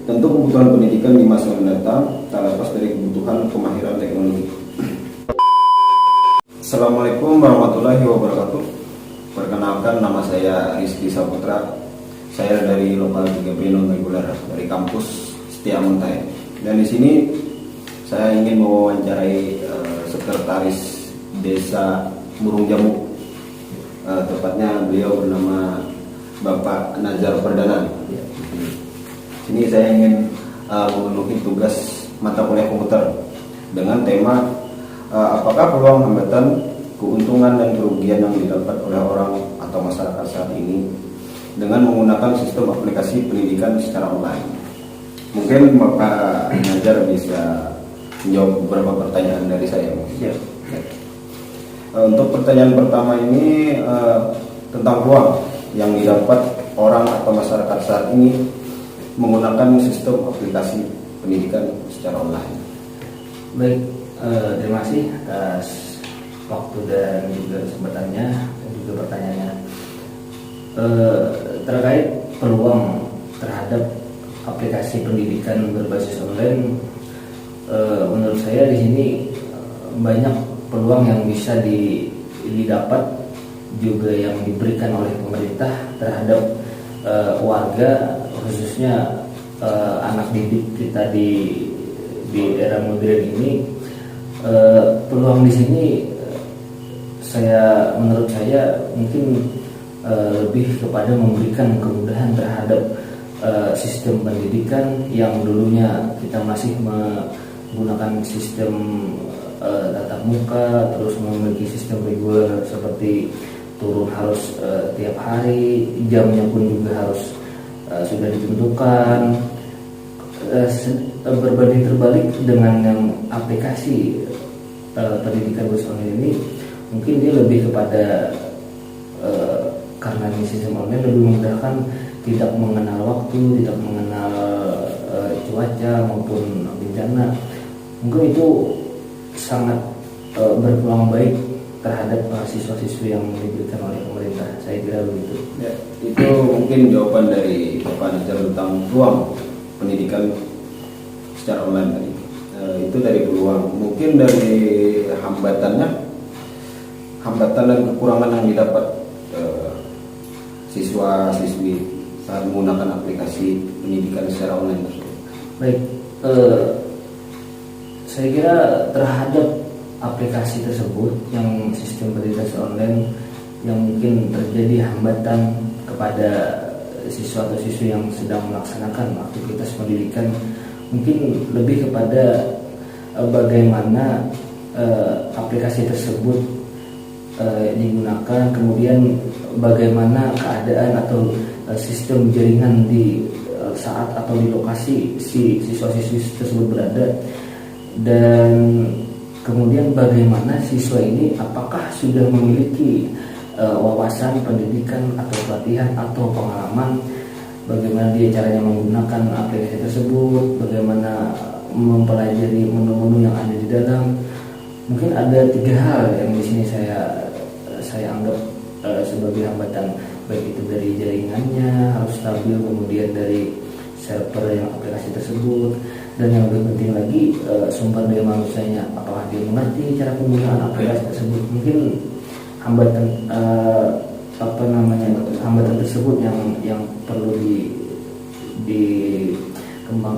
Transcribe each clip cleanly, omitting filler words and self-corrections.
Tentu kebutuhan pendidikan di masa mendatang tak lepas dari kebutuhan kemahiran teknologi. Assalamualaikum warahmatullahi wabarakatuh. Perkenalkan, nama saya Rizky Saputra. Saya dari lokal 3B non reguler dari kampus Setia Muntai. Dan di sini saya ingin mewawancarai sekretaris Desa Burung Jamuk. Tepatnya beliau bernama Bapak Nazar Perdana. Sini saya ingin memenuhi tugas mata kuliah komputer dengan tema apakah peluang, hambatan, keuntungan dan kerugian yang didapat oleh orang atau masyarakat saat ini dengan menggunakan sistem aplikasi pendidikan secara online. Mungkin Bapak Nazar bisa menjawab beberapa pertanyaan dari saya. Ya. Untuk pertanyaan pertama ini tentang peluang yang didapat orang atau masyarakat saat ini menggunakan sistem aplikasi pendidikan secara online. Baik, terima kasih atas waktu dan juga kesempatannya dan juga pertanyaannya. Terkait peluang terhadap aplikasi pendidikan berbasis online, menurut saya di sini banyak peluang yang bisa didapat juga yang diberikan oleh pemerintah terhadap warga, khususnya anak didik kita di era modern ini. Peluang di sini menurut saya mungkin lebih kepada memberikan kemudahan terhadap sistem pendidikan yang dulunya kita masih menggunakan sistem tatap muka, terus memiliki sistem reguler seperti turun harus tiap hari, jamnya pun juga harus sudah ditentukan. Berbanding terbalik dengan yang aplikasi pendidikan berbasis online ini, mungkin dia lebih kepada karena ini sistem online lebih memudahkan, tidak mengenal waktu, tidak mengenal cuaca maupun bencana. Mungkin itu sangat berpeluang baik terhadap siswa-siswi yang diberikan oleh pemerintah. Saya kira begitu. Ya, itu mungkin jawaban dari Bapak Nazar tentang peluang pendidikan secara online tadi. Itu dari peluang. Mungkin dari hambatan dan kekurangan yang didapat siswa-siswi saat menggunakan aplikasi pendidikan secara online tersebut. Baik, saya kira terhadap aplikasi tersebut yang sistem pendidikan online yang mungkin terjadi hambatan kepada siswa atau siswi yang sedang melaksanakan aktivitas pendidikan, mungkin lebih kepada bagaimana aplikasi tersebut digunakan, kemudian bagaimana keadaan atau sistem jaringan di saat atau di lokasi si siswa-siswi tersebut berada, dan kemudian bagaimana siswa ini apakah sudah memiliki wawasan pendidikan atau pelatihan atau pengalaman, bagaimana dia caranya menggunakan aplikasi tersebut, bagaimana mempelajari menu-menu yang ada di dalam. Mungkin ada 3 hal yang di sini saya anggap sebagai hambatan, baik itu dari jaringannya harus stabil, kemudian dari server yang aplikasi tersebut, dan yang lebih penting lagi sumber daya manusianya, apakah dia mengerti cara penggunaan aplikasi tersebut. Mungkin hambatan hambatan tersebut yang perlu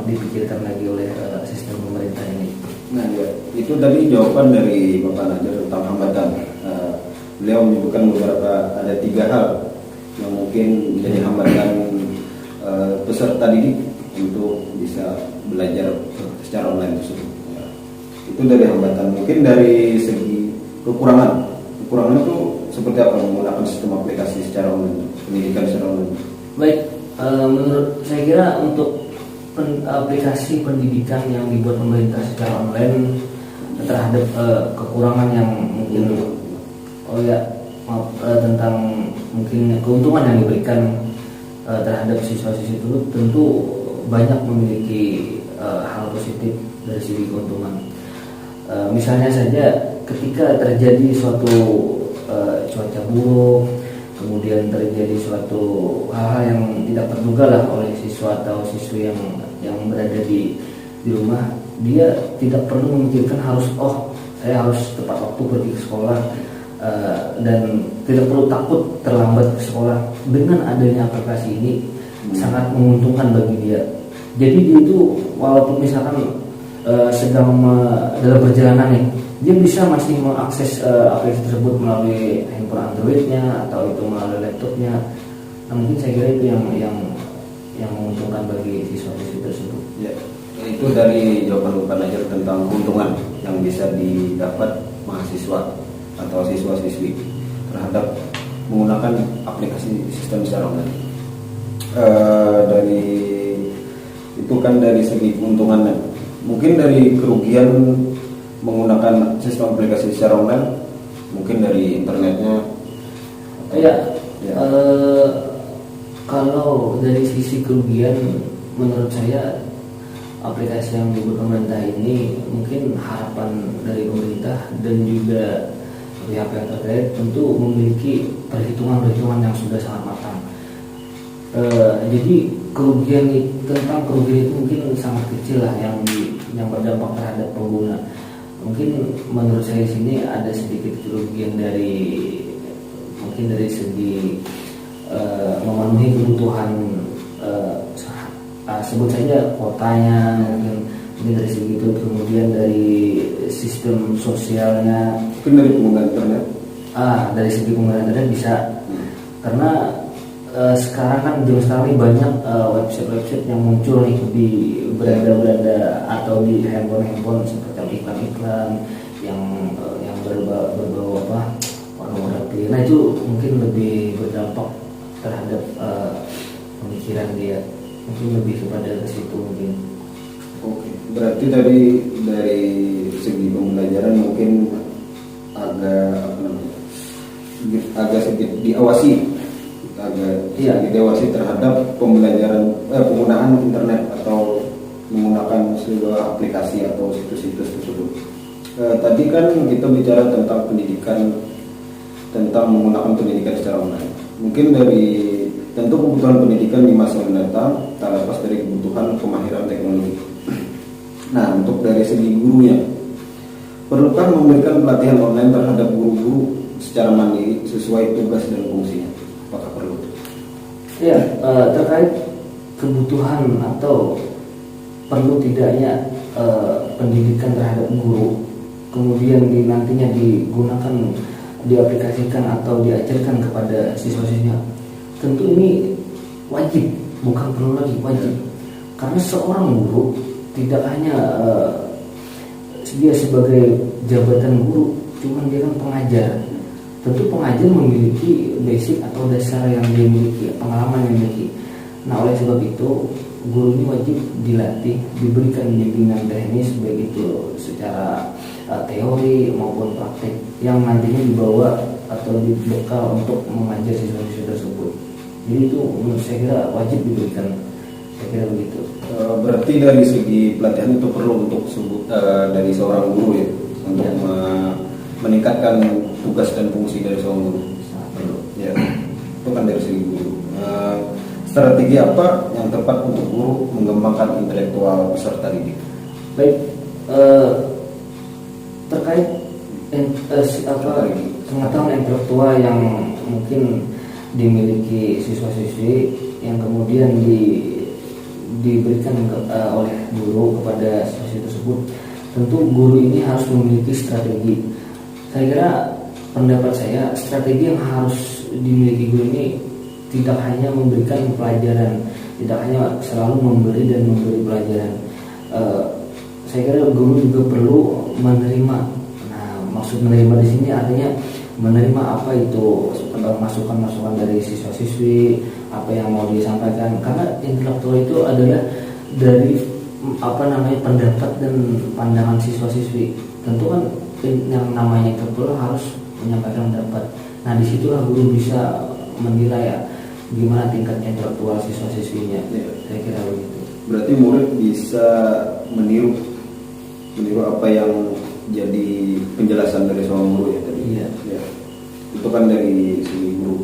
dipikirkan lagi oleh sistem pemerintah ini. Nah, ya, itu tadi jawaban dari Bapak Nazar tentang hambatan. Beliau menyebutkan ada 3 hal yang mungkin menjadi hambatan peserta didik untuk bisa belajar secara online tersebut. Ya. Itu dari hambatan. Mungkin dari segi kekurangan itu seperti apa menggunakan sistem aplikasi secara online, pendidikan secara online? Baik, menurut saya kira untuk aplikasi pendidikan yang dibuat pemerintah secara online terhadap kekurangan yang mungkin tentang mungkin keuntungan yang diberikan terhadap siswa-siswi itu tentu banyak memiliki hal positif dari segi keuntungan. Misalnya saja ketika terjadi suatu cuaca buruk, kemudian terjadi suatu hal-hal yang tidak terduga lah oleh siswa atau siswi yang berada di rumah, dia tidak perlu memikirkan harus saya harus tepat waktu pergi ke sekolah, dan tidak perlu takut terlambat ke sekolah. Dengan adanya aplikasi ini sangat menguntungkan bagi dia. Jadi dia itu walaupun misalkan dalam perjalanan nih, dia bisa masih mengakses aplikasi tersebut melalui handphone Androidnya atau itu melalui laptopnya. Nah, mungkin saya kira itu yang menguntungkan bagi siswa-siswi tersebut. Ya, itu dari jawaban Pak Najir tentang keuntungan yang bisa didapat mahasiswa atau siswa-siswi terhadap menggunakan aplikasi sistem secara online. Dari itu kan dari segi keuntungannya. Mungkin dari kerugian menggunakan sistem aplikasi secara online, mungkin dari internetnya. Ya. Kalau dari sisi kerugian, menurut saya aplikasi yang dibuat pemerintah ini, mungkin harapan dari pemerintah dan juga pihak yang terkait tentu memiliki perhitungan yang sudah sangat matang. Jadi tentang kerugian itu mungkin sangat kecil lah yang berdampak terhadap pengguna. Mungkin menurut saya di sini ada sedikit kerugian dari segi memenuhi kebutuhan, sebut saja kotanya, mungkin dari segi itu, kemudian dari sistem sosialnya, mungkin dari pengguna internet. Dari segi pengguna internet bisa, karena sekarang kan ini banyak website yang muncul nih di beranda atau di handphone seperti iklan-iklan yang berbau orang-orang pilih. Nah, itu mungkin lebih berdampak terhadap pemikiran dia, mungkin lebih kepada ke situ mungkin. Oke, berarti dari segi pembelajaran mungkin agak sedikit diawasi, terhadap pembelajaran penggunaan internet atau menggunakan sebuah aplikasi atau situs-situs tersebut. Tadi kan kita bicara tentang pendidikan, tentang menggunakan pendidikan secara online. Mungkin tentu kebutuhan pendidikan di masa mendatang tak lepas dari kebutuhan kemahiran teknologi. Nah, untuk dari segi gurunya, perlukah memberikan pelatihan online terhadap guru-guru secara mandiri sesuai tugas dan fungsinya? Apakah perlu? Ya, terkait kebutuhan atau perlu tidaknya pendidikan terhadap guru, kemudian nantinya digunakan, diaplikasikan atau diajarkan kepada siswa-siswinya, tentu ini wajib, bukan perlu lagi, wajib. Karena seorang guru tidak hanya dia sebagai jabatan guru, cuman dia kan pengajar. Tentu pengajar memiliki basic atau dasar yang dia miliki, pengalaman yang dimiliki. Nah, oleh sebab itu guru ini wajib dilatih, diberikan bimbingan teknis baik itu secara teori maupun praktek yang nantinya dibawa atau dibekal untuk mengajar siswa-siswa tersebut. Jadi itu menurut saya kira wajib diberikan, saya kira begitu. Berarti dari segi pelatihan itu perlu untuk dari seorang guru ya, untuk meningkatkan tugas dan fungsi dari seorang guru. Sangat perlu. Ya, itu kan dari segi guru. Strategi apa yang tepat untuk guru mengembangkan intelektual peserta didik? Baik, terkait pengetahuan intelektual yang mungkin dimiliki siswa-siswi yang kemudian diberikan oleh guru kepada siswa tersebut, tentu guru ini harus memiliki strategi. Saya kira pendapat saya, strategi yang harus dimiliki guru ini tidak hanya memberikan pelajaran, tidak hanya selalu memberi pelajaran. Saya kira guru juga perlu menerima. Nah, maksud menerima di sini artinya menerima apa itu masukan-masukan dari siswa-siswi, apa yang mau disampaikan. Karena intelektual itu adalah dari pendapat dan pandangan siswa-siswi. Tentu kan yang namanya intelektual harus menyampaikan pendapat. Nah, disitulah guru bisa menilai gimana tingkat intelektual siswa-siswinya. Ya. Saya kira begitu. Berarti murid bisa meniru apa yang jadi penjelasan dari seorang guru ya tadi. Iya. Ya. Itu kan dari segi guru.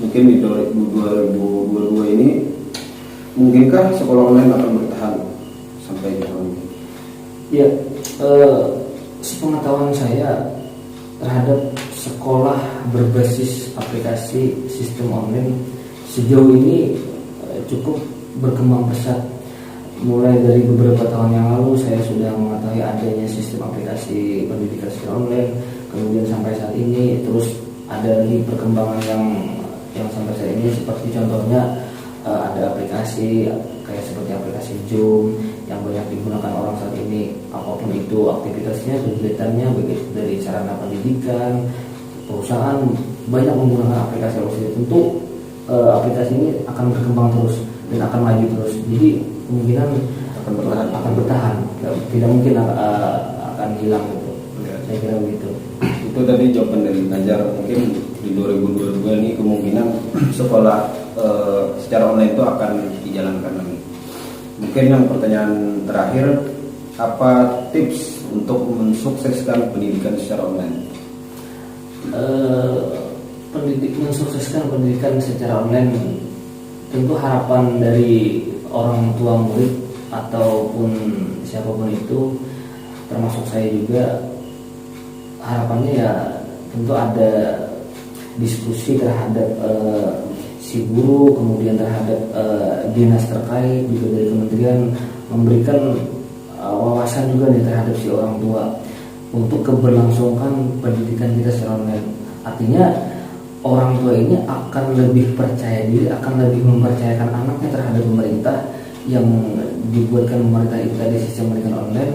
mungkin di 2022 ini mungkinkah sekolah online akan bertahan sampai tahun ini? Ya, sepengetahuan saya terhadap sekolah berbasis aplikasi sistem online sejauh ini cukup berkembang pesat. Mulai dari beberapa tahun yang lalu saya sudah mengetahui adanya sistem aplikasi pendidikan secara online, kemudian sampai saat ini terus ada lagi perkembangan yang sampai saat ini, seperti contohnya ada aplikasi kayak seperti aplikasi Zoom yang banyak digunakan orang saat ini. Apapun itu aktivitasnya, kegiatannya, baik dari sarana pendidikan, perusahaan banyak menggunakan aplikasi itu. Tentu aplikasi ini akan berkembang terus dan akan maju terus. Jadi kemungkinan akan bertahan. Tidak mungkin akan hilang gitu. Ya. Saya kira begitu. Itu tadi jawaban dari Najar. Mungkin di 2022 ini kemungkinan sekolah secara online itu akan dijalankan lagi. Mungkin yang pertanyaan terakhir, apa tips untuk mensukseskan pendidikan secara online? Mensukseskan pendidikan secara online, tentu harapan dari orang tua murid ataupun siapapun itu, termasuk saya juga, harapannya ya tentu ada diskusi terhadap si guru, kemudian terhadap dinas terkait juga dari kementerian, memberikan wawasan juga nih terhadap si orang tua untuk keberlangsungan pendidikan kita secara online. Artinya orang tua ini akan lebih percaya diri, akan lebih mempercayakan anaknya terhadap pemerintah yang dibuatkan pemerintah itu tadi, sistem pendidikan online,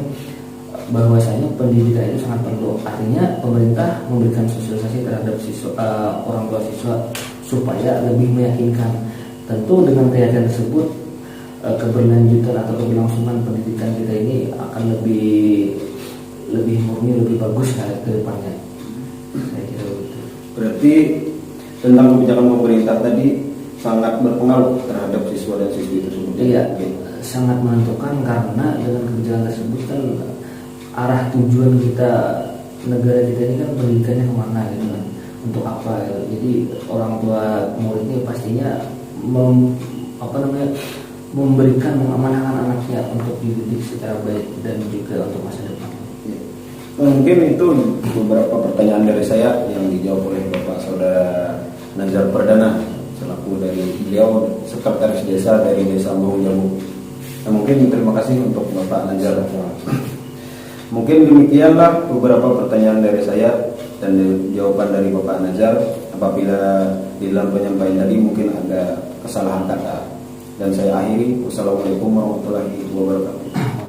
bahwasanya pendidikan itu sangat perlu. Artinya pemerintah memberikan sosialisasi terhadap orang tua siswa supaya lebih meyakinkan. Tentu dengan keyakinan tersebut keberlanjutan atau keberlangsungan pendidikan kita ini akan lebih murni, lebih bagus ke depannya. Saya kira begitu. Berarti tentang kebijakan pemerintah tadi sangat berpengaruh terhadap siswa dan siswi tersebut. Iya, sangat menentukan, karena dengan kebijakan tersebut kan arah tujuan kita, negara kita ini kan pendidikannya kemana gitu kan, untuk apa gitu. Jadi orang tua murid ini pastinya memberikan, mengamanahkan anaknya untuk dididik secara baik dan juga untuk masa depan. Ya. Mungkin itu beberapa pertanyaan dari saya yang dijawab oleh Bapak Saudara Najar Perdana selaku dari beliau Sekretaris Desa dari Desa Mahunjamu. Nah, mungkin terima kasih untuk Bapak Najar. Mungkin demikianlah beberapa pertanyaan dari saya dan jawaban dari Bapak Najar. Apabila di dalam penyampaian tadi mungkin ada kesalahan kata, dan saya akhiri. Wassalamualaikum warahmatullahi wabarakatuh.